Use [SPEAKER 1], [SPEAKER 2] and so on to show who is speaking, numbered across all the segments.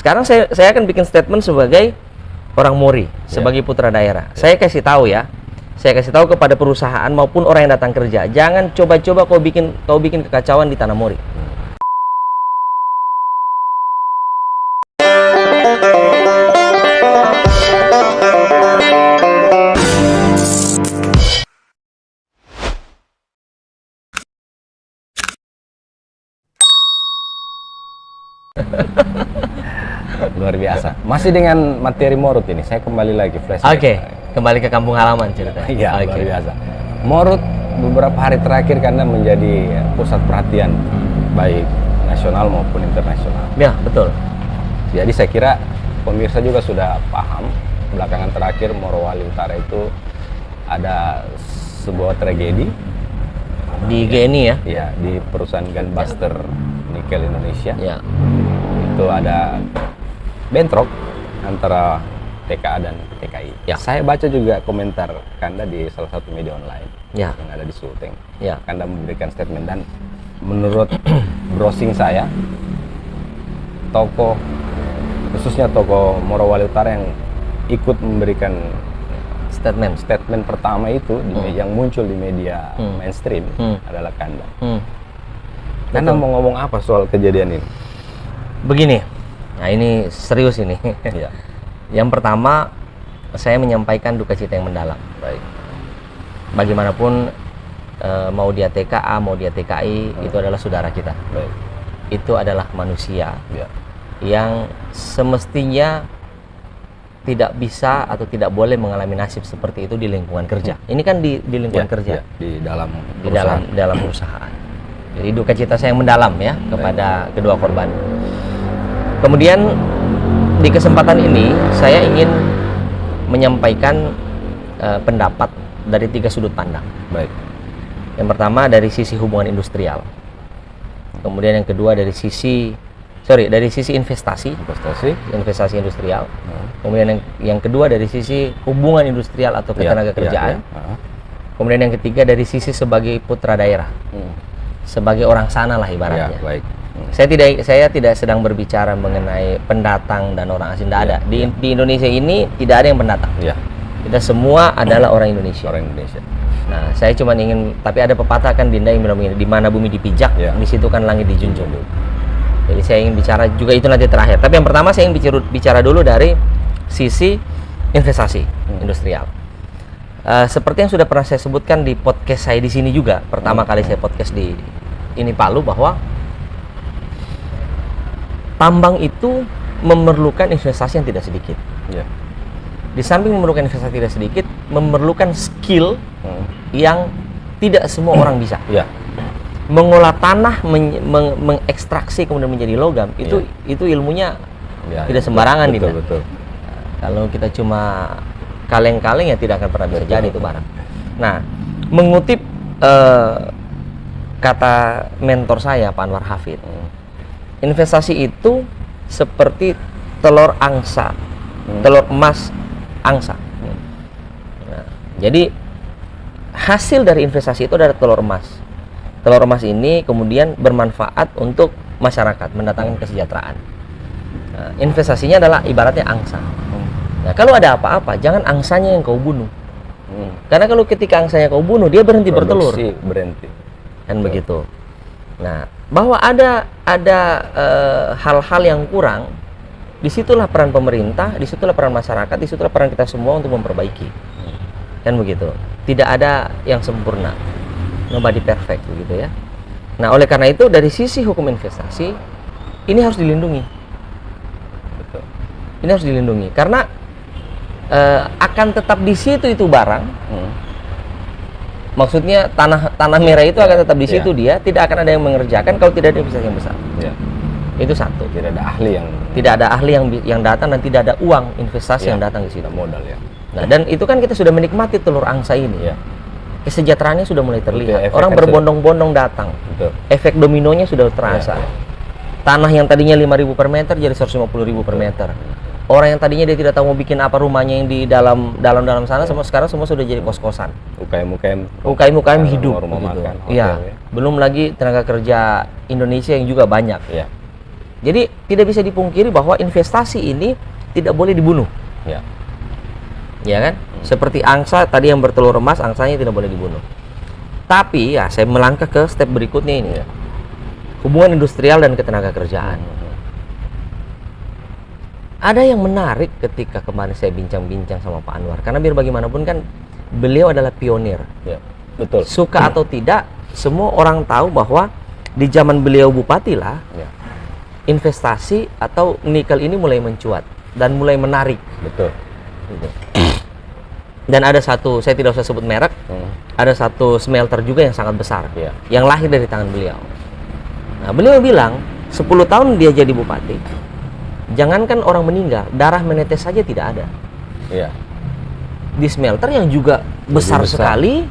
[SPEAKER 1] Sekarang saya akan bikin statement sebagai orang Mori, sebagai putra daerah. Saya kasih tahu ya. Saya kasih tahu kepada perusahaan maupun orang yang datang kerja, jangan coba-coba kau bikin kekacauan di tanah Mori.
[SPEAKER 2] Luar biasa. Masih dengan materi Morut ini, saya kembali lagi flashback.
[SPEAKER 1] Oke, kembali ke kampung halaman ceritanya.
[SPEAKER 2] Iya, luar biasa. Morut beberapa hari terakhir karena menjadi pusat perhatian baik nasional maupun internasional.
[SPEAKER 1] Ya, betul.
[SPEAKER 2] Jadi saya kira pemirsa juga sudah paham belakangan terakhir Morowali Utara itu ada sebuah tragedi
[SPEAKER 1] Di GNI ya?
[SPEAKER 2] ya di perusahaan Gunbuster Nikel Indonesia.
[SPEAKER 1] Ya.
[SPEAKER 2] Itu ada bentrok antara TKA dan TKI.
[SPEAKER 1] Ya.
[SPEAKER 2] Saya baca juga komentar Kanda di salah satu media online
[SPEAKER 1] Ya.
[SPEAKER 2] yang ada di Sulteng.
[SPEAKER 1] Ya.
[SPEAKER 2] Kanda memberikan statement dan menurut browsing saya, tokoh khususnya tokoh Morowali Utara yang ikut memberikan statement pertama itu yang muncul di media mainstream adalah Kanda. Kanda mau ngomong apa soal kejadian ini?
[SPEAKER 1] Begini, nah ini serius ini.
[SPEAKER 2] Ya.
[SPEAKER 1] Yang pertama, saya menyampaikan duka cita yang mendalam.
[SPEAKER 2] Baik.
[SPEAKER 1] Bagaimanapun mau dia TKA, mau dia TKI, itu adalah saudara kita.
[SPEAKER 2] Baik.
[SPEAKER 1] Itu adalah manusia
[SPEAKER 2] Ya.
[SPEAKER 1] yang semestinya tidak bisa atau tidak boleh mengalami nasib seperti itu di lingkungan kerja. Ini kan di lingkungan kerja,
[SPEAKER 2] di dalam
[SPEAKER 1] dalam perusahaan. Jadi duka cita saya yang mendalam ya kepada kedua korban. Kemudian di kesempatan ini saya ingin menyampaikan pendapat dari 3 sudut pandang.
[SPEAKER 2] Baik.
[SPEAKER 1] Yang pertama dari sisi hubungan industrial. Kemudian yang kedua dari sisi investasi industrial. Kemudian yang kedua dari sisi hubungan industrial atau ketenaga kerjaan. Kemudian yang ketiga dari sisi sebagai putra daerah. Sebagai orang sana lah ibaratnya.
[SPEAKER 2] Ya, baik.
[SPEAKER 1] Saya tidak sedang berbicara mengenai pendatang dan orang asing, tidak ada. Di Indonesia ini tidak ada yang pendatang.
[SPEAKER 2] Ya.
[SPEAKER 1] Kita semua adalah orang Indonesia.
[SPEAKER 2] Orang Indonesia.
[SPEAKER 1] Nah, saya cuma ingin, tapi ada pepatah kan Dinda yang bilang begini, di mana bumi dipijak, di situ kan langit dijunjung. Jadi saya ingin bicara juga itu nanti terakhir. Tapi yang pertama saya ingin bicara dulu dari sisi investasi industrial. Seperti yang sudah pernah saya sebutkan di podcast saya di sini juga, pertama kali saya podcast di ini Palu, bahwa tambang itu memerlukan investasi yang tidak sedikit.
[SPEAKER 2] Ya.
[SPEAKER 1] Di samping memerlukan investasi tidak sedikit, memerlukan skill yang tidak semua orang bisa.
[SPEAKER 2] Ya.
[SPEAKER 1] Mengolah tanah, mengekstraksi kemudian menjadi logam, itu ilmunya tidak sembarangan.
[SPEAKER 2] Betul.
[SPEAKER 1] Nah, kalau kita cuma kaleng-kaleng ya tidak akan pernah bisa jadi itu barang. Nah, mengutip kata mentor saya Pak Anwar Hafid, investasi itu seperti telur angsa, telur emas angsa. Nah, jadi hasil dari investasi itu adalah telur emas. Telur emas ini kemudian bermanfaat untuk masyarakat, mendatangkan kesejahteraan. Nah, investasinya adalah ibaratnya angsa. Nah, kalau ada apa-apa, jangan angsanya yang kau bunuh. Karena kalau ketika angsanya kau bunuh, dia berhenti bertelur.
[SPEAKER 2] Berhenti.
[SPEAKER 1] Kan begitu. Nah, bahwa ada hal-hal yang kurang, disitulah peran pemerintah, disitulah peran masyarakat, disitulah peran kita semua untuk memperbaiki. Kan begitu. Tidak ada yang sempurna. Nobody perfect begitu ya. Nah, oleh karena itu dari sisi hukum investasi ini harus dilindungi.
[SPEAKER 2] Betul.
[SPEAKER 1] Ini harus dilindungi karena akan tetap di situ itu barang. Maksudnya tanah merah itu akan tetap di situ, dia tidak akan ada yang mengerjakan kalau tidak ada investasi yang besar. Ya. Itu satu.
[SPEAKER 2] Tidak ada ahli
[SPEAKER 1] yang datang dan tidak ada uang investasi yang datang ke situ.
[SPEAKER 2] Modal ya.
[SPEAKER 1] Nah, dan itu kan kita sudah menikmati telur angsa ini. Ya. Kesejahteraannya sudah mulai terlihat.
[SPEAKER 2] Betul,
[SPEAKER 1] orang berbondong-bondong datang.
[SPEAKER 2] Betul.
[SPEAKER 1] Efek dominonya sudah terasa. Ya. Tanah yang tadinya 5.000 per meter jadi 150.000 per meter. Orang yang tadinya dia tidak tahu mau bikin apa rumahnya yang di dalam sana, semua sekarang semua sudah jadi kos-kosan. UKM hidup begitu. Iya. Belum lagi tenaga kerja Indonesia yang juga banyak.
[SPEAKER 2] Ya.
[SPEAKER 1] Jadi tidak bisa dipungkiri bahwa investasi ini tidak boleh dibunuh.
[SPEAKER 2] Ya.
[SPEAKER 1] Ya kan? Seperti angsa tadi yang bertelur emas, angsanya tidak boleh dibunuh. Tapi ya saya melangkah ke step berikutnya ini.
[SPEAKER 2] Ya.
[SPEAKER 1] Hubungan industrial dan ketenaga kerjaan. Ada yang menarik ketika kemarin saya bincang-bincang sama Pak Anwar, karena biar bagaimanapun kan beliau adalah pionir.
[SPEAKER 2] Ya, betul.
[SPEAKER 1] Suka atau tidak, semua orang tahu bahwa di zaman beliau bupati lah,
[SPEAKER 2] Ya.
[SPEAKER 1] investasi atau nikel ini mulai mencuat dan mulai menarik.
[SPEAKER 2] Betul.
[SPEAKER 1] Gitu. Dan ada satu, saya tidak usah sebut merek, ada satu smelter juga yang sangat besar,
[SPEAKER 2] Ya.
[SPEAKER 1] yang lahir dari tangan beliau. Nah, beliau bilang 10 tahun dia jadi bupati, jangankan orang meninggal, darah menetes saja tidak ada.
[SPEAKER 2] Iya.
[SPEAKER 1] Di smelter yang juga besar sekali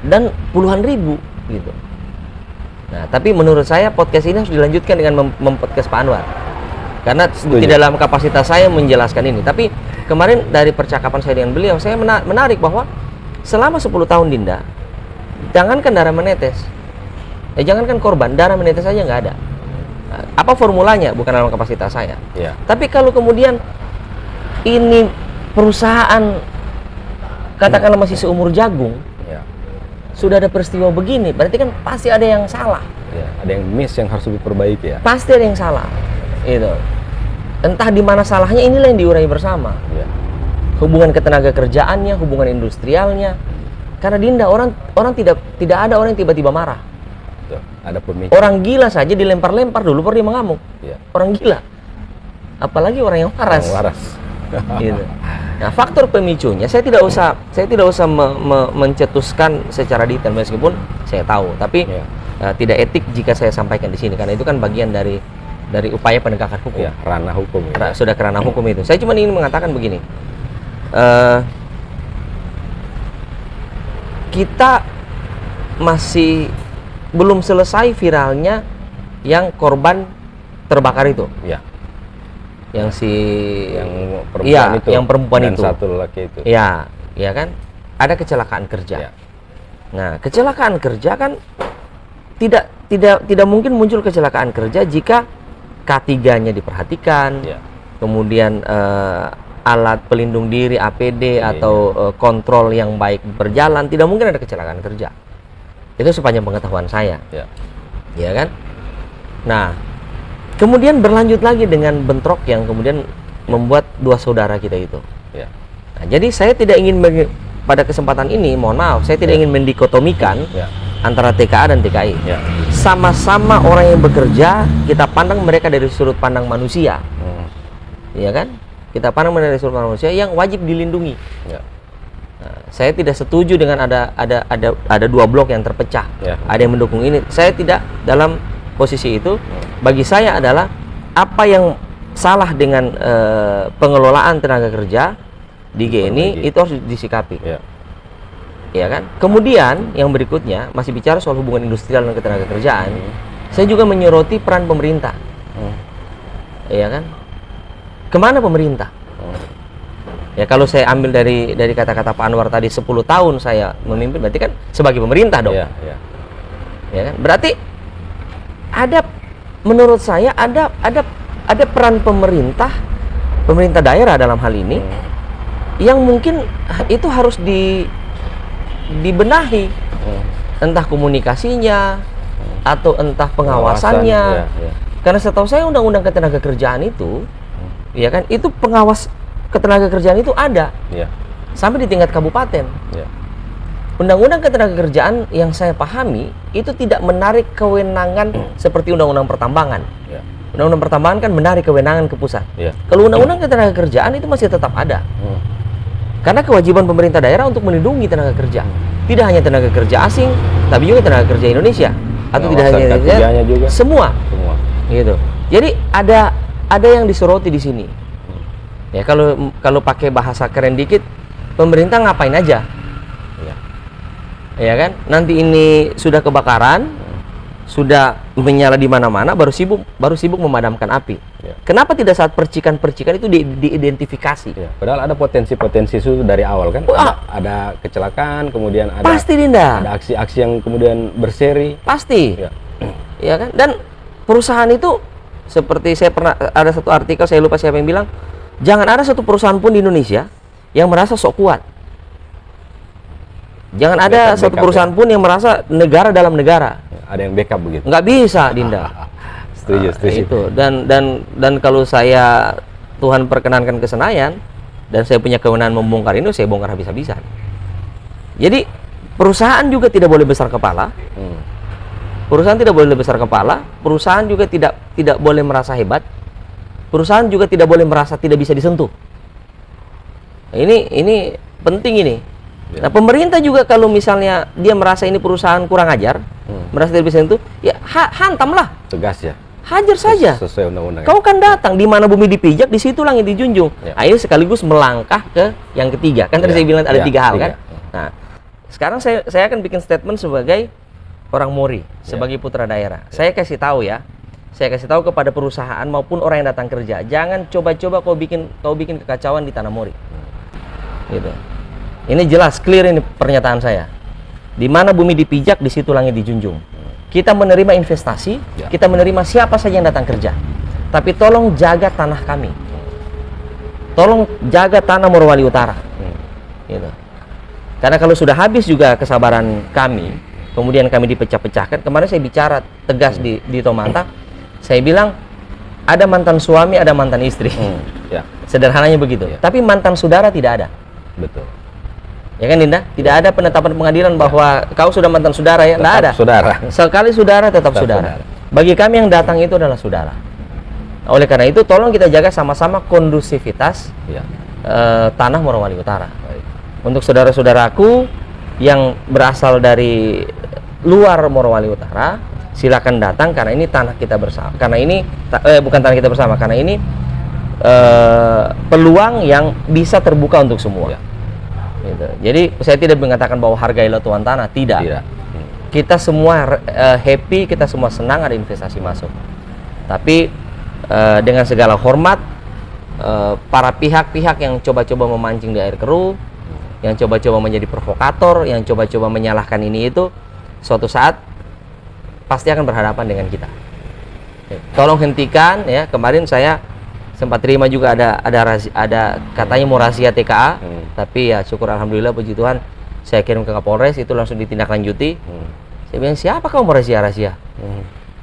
[SPEAKER 1] dan puluhan ribu gitu. Nah, tapi menurut saya podcast ini harus dilanjutkan dengan mempodcast Pak Anwar. Karena di dalam kapasitas saya menjelaskan ini. Tapi kemarin dari percakapan saya dengan beliau, saya menarik bahwa selama 10 tahun Dinda, jangankan darah menetes, jangankan korban, darah menetes saja nggak ada. Nah, apa formulanya? Bukan dalam kapasitas saya.
[SPEAKER 2] Ya.
[SPEAKER 1] Tapi kalau kemudian ini perusahaan katakanlah masih seumur jagung,
[SPEAKER 2] Ya.
[SPEAKER 1] sudah ada peristiwa begini, berarti kan pasti ada yang salah.
[SPEAKER 2] Ya. Ada yang miss yang harus diperbaiki ya.
[SPEAKER 1] Pasti ada yang salah. Itu. Entah di mana salahnya, inilah yang diurai bersama.
[SPEAKER 2] Ya.
[SPEAKER 1] Hubungan ketenaga kerjaannya, hubungan industrialnya. Karena Dinda orang tidak ada orang yang tiba-tiba marah.
[SPEAKER 2] Betul. Ada pemicu.
[SPEAKER 1] Orang gila saja dilempar-lempar dulu baru dia mengamuk.
[SPEAKER 2] Ya.
[SPEAKER 1] Orang gila. Apalagi orang yang waras.
[SPEAKER 2] Yang waras.
[SPEAKER 1] Gitu. Nah, faktor pemicunya saya tidak usah mencetuskan secara detail meskipun saya tahu, tapi tidak etik jika saya sampaikan di sini karena itu kan bagian dari upaya penegakan hukum.
[SPEAKER 2] Ya, ranah hukum. Ya.
[SPEAKER 1] Sudah ke ranah hukum itu. Saya cuma ingin mengatakan begini. Kita masih belum selesai viralnya yang korban terbakar itu.
[SPEAKER 2] Ya.
[SPEAKER 1] Yang
[SPEAKER 2] perempuan itu.
[SPEAKER 1] Yang perempuan
[SPEAKER 2] dan
[SPEAKER 1] itu.
[SPEAKER 2] satu lelaki itu.
[SPEAKER 1] Ya, ya kan? Ada kecelakaan kerja.
[SPEAKER 2] Ya.
[SPEAKER 1] Nah, kecelakaan kerja kan tidak mungkin muncul kecelakaan kerja jika K3-nya diperhatikan.
[SPEAKER 2] Ya.
[SPEAKER 1] Kemudian alat pelindung diri APD atau kontrol yang baik berjalan, tidak mungkin ada kecelakaan kerja. Itu sepanjang pengetahuan saya.
[SPEAKER 2] Ya.
[SPEAKER 1] Ya kan? Nah, kemudian berlanjut lagi dengan bentrok yang kemudian membuat dua saudara kita itu.
[SPEAKER 2] Ya.
[SPEAKER 1] Nah, jadi saya tidak ingin pada kesempatan ini, mohon maaf, saya tidak ingin mendikotomikan antara TKA dan TKI.
[SPEAKER 2] Ya.
[SPEAKER 1] Sama-sama orang yang bekerja, kita pandang mereka dari sudut pandang manusia. Ya kan? Kita pandang mereka dari sudut pandang manusia yang wajib dilindungi.
[SPEAKER 2] Ya.
[SPEAKER 1] Nah, saya tidak setuju dengan ada dua blok yang terpecah.
[SPEAKER 2] Ya.
[SPEAKER 1] Ada yang mendukung ini. Saya tidak dalam posisi itu. Bagi saya adalah apa yang salah dengan pengelolaan tenaga kerja di GNI itu harus disikapi.
[SPEAKER 2] Ya.
[SPEAKER 1] Ya kan? Kemudian yang berikutnya masih bicara soal hubungan industrial dan ketenaga kerjaan. Saya juga menyoroti peran pemerintah. Ya kan? Kemana pemerintah? Ya kalau saya ambil dari kata-kata Pak Anwar tadi 10 tahun saya memimpin, berarti kan sebagai pemerintah dong.
[SPEAKER 2] Ya.
[SPEAKER 1] Ya kan? Berarti menurut saya ada peran pemerintah daerah dalam hal ini yang mungkin itu harus dibenahi, entah komunikasinya atau entah pengawasannya. Karena setahu saya undang-undang ketenaga kerjaan itu, ya kan, itu pengawas ketenaga kerjaan itu ada sampai di tingkat kabupaten. Undang-undang ketenaga kerjaan yang saya pahami itu tidak menarik kewenangan seperti undang-undang pertambangan. Undang-undang pertambangan kan menarik kewenangan ke pusat. Kalau undang-undang ketenaga kerjaan itu masih tetap ada. Karena kewajiban pemerintah daerah untuk melindungi tenaga kerja. Tidak hanya tenaga kerja asing, tapi juga tenaga kerja Indonesia. Atau tidak hanya Indonesia, juga. Semua. Gitu. Jadi ada yang disoroti di sini. Ya kalau pakai bahasa keren dikit, pemerintah ngapain aja? Ya kan? Nanti ini sudah kebakaran, sudah menyala di mana-mana, baru sibuk memadamkan api. Kenapa tidak saat percikan-percikan itu diidentifikasi?
[SPEAKER 2] Padahal ada potensi-potensi itu dari awal kan. Ada kecelakaan, kemudian ada
[SPEAKER 1] pasti Dinda.
[SPEAKER 2] Ada aksi-aksi yang kemudian berseri.
[SPEAKER 1] Pasti. Ya kan? Dan perusahaan itu seperti saya pernah ada satu artikel, saya lupa siapa yang bilang, jangan ada satu perusahaan pun di Indonesia yang merasa sok kuat. Jangan ada satu perusahaan pun yang merasa negara dalam negara.
[SPEAKER 2] Ada yang backup begitu.
[SPEAKER 1] Nggak bisa, Dinda.
[SPEAKER 2] Setuju.
[SPEAKER 1] Itu. Dan kalau saya Tuhan perkenankan ke Senayan dan saya punya kewenangan membongkar ini, saya bongkar habis-habisan. Jadi perusahaan juga tidak boleh besar kepala. Perusahaan tidak boleh besar kepala. Perusahaan juga tidak boleh merasa hebat. Perusahaan juga tidak boleh merasa tidak bisa disentuh. Ini penting ini. Nah, pemerintah juga kalau misalnya dia merasa ini perusahaan kurang ajar, merasa tidak bisa disentuh, ya hantamlah.
[SPEAKER 2] Tegas ya.
[SPEAKER 1] Hajar saja.
[SPEAKER 2] Sesuai undang-undang.
[SPEAKER 1] Kau kan datang di mana bumi dipijak, di situ langit dijunjung.
[SPEAKER 2] Ya.
[SPEAKER 1] Nah, ini sekaligus melangkah ke yang ketiga. Kan tadi saya bilang ada 3 hal kan. Nah, sekarang saya akan bikin statement sebagai orang Mori, sebagai putra daerah. Saya kasih tahu ya. Saya kasih tahu kepada perusahaan maupun orang yang datang kerja, jangan coba-coba kau bikin kekacauan di tanah Mori. Gitu. Ini jelas, clear ini pernyataan saya. Di mana bumi dipijak, di situ langit dijunjung. Kita menerima investasi, kita menerima siapa saja yang datang kerja. Tapi tolong jaga tanah kami. Tolong jaga tanah Morowali Utara. Gitu. Karena kalau sudah habis juga kesabaran kami, kemudian kami dipecah-pecahkan. Kemarin saya bicara tegas di Tomanta, saya bilang ada mantan suami, ada mantan istri. Sederhananya begitu. Tapi mantan saudara tidak ada.
[SPEAKER 2] Betul.
[SPEAKER 1] Ya kan, Dinda? Tidak ada penetapan pengadilan bahwa kau sudah mantan saudara ya? Tidak ada.
[SPEAKER 2] Saudara.
[SPEAKER 1] Sekali saudara tetap saudara. Bagi kami yang datang itu adalah saudara. Oleh karena itu tolong kita jaga sama-sama kondusivitas tanah Morowali Utara.
[SPEAKER 2] Baik.
[SPEAKER 1] Untuk saudara-saudaraku yang berasal dari luar Morowali Utara, silakan datang karena ini tanah kita bersama. Karena ini bukan tanah kita bersama, karena ini peluang yang bisa terbuka untuk semua. Gitu. Jadi saya tidak mengatakan bahwa hargailah tuan tanah, tidak. Kita semua happy, kita semua senang ada investasi masuk. Tapi dengan segala hormat, para pihak-pihak yang coba-coba memancing di air keruh, yang coba-coba menjadi provokator, yang coba-coba menyalahkan ini itu, suatu saat pasti akan berhadapan dengan kita. Tolong hentikan ya. Kemarin saya sempat terima juga ada katanya mau rahasia TKA, tapi ya syukur alhamdulillah puji Tuhan saya kirim ke Kapolres, itu langsung ditindaklanjuti. Saya bilang siapa kau mau rahasia?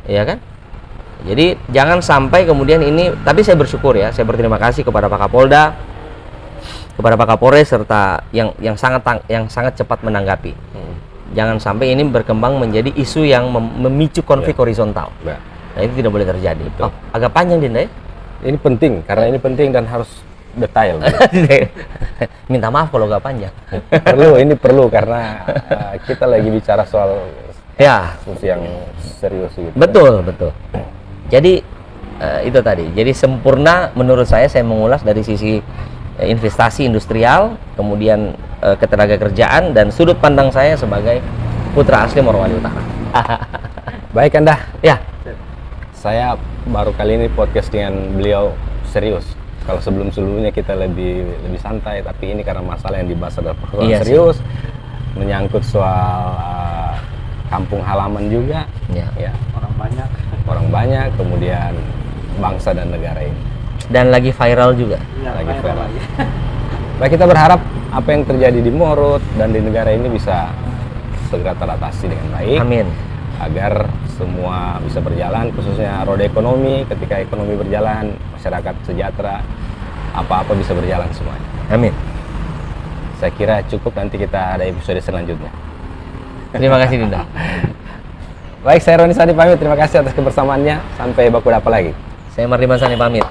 [SPEAKER 1] Ya kan? Jadi jangan sampai kemudian ini, tapi saya bersyukur ya, saya berterima kasih kepada Pak Kapolda, kepada Pak Kapolres serta yang sangat cepat menanggapi. Jangan sampai ini berkembang menjadi isu yang memicu konflik horizontal. Nah, itu tidak boleh terjadi. Oh, agak panjang, Dinda ya?
[SPEAKER 2] Ini penting, karena ini penting dan harus detail.
[SPEAKER 1] Minta maaf kalau nggak panjang.
[SPEAKER 2] Ini perlu karena kita lagi bicara soal kasus yang serius gitu.
[SPEAKER 1] Betul. Jadi itu tadi. Jadi sempurna menurut saya mengulas dari sisi investasi industrial, kemudian ketenaga kerjaan dan sudut pandang saya sebagai putra asli Morowali Utara.
[SPEAKER 2] Baik Anda.
[SPEAKER 1] Ya.
[SPEAKER 2] Saya baru kali ini podcast dengan beliau serius. Kalau sebelumnya kita lebih santai, tapi ini karena masalah yang dibahas adalah persoalan serius, menyangkut soal kampung halaman juga, orang banyak, kemudian bangsa dan negara ini.
[SPEAKER 1] Dan lagi viral juga.
[SPEAKER 2] Lagi viral. Baik, kita berharap apa yang terjadi di Morot dan di negara ini bisa segera teratasi dengan baik.
[SPEAKER 1] Amin.
[SPEAKER 2] Agar semua bisa berjalan, khususnya roda ekonomi. Ketika ekonomi berjalan, masyarakat sejahtera, apa-apa bisa berjalan semuanya.
[SPEAKER 1] Amin.
[SPEAKER 2] Saya kira cukup, nanti kita ada episode selanjutnya.
[SPEAKER 1] Terima kasih, Dinda.
[SPEAKER 2] Baik, saya Roni Sandi pamit. Terima kasih atas kebersamaannya. Sampai baku dapat lagi.
[SPEAKER 1] Saya Mardiman Sani pamit.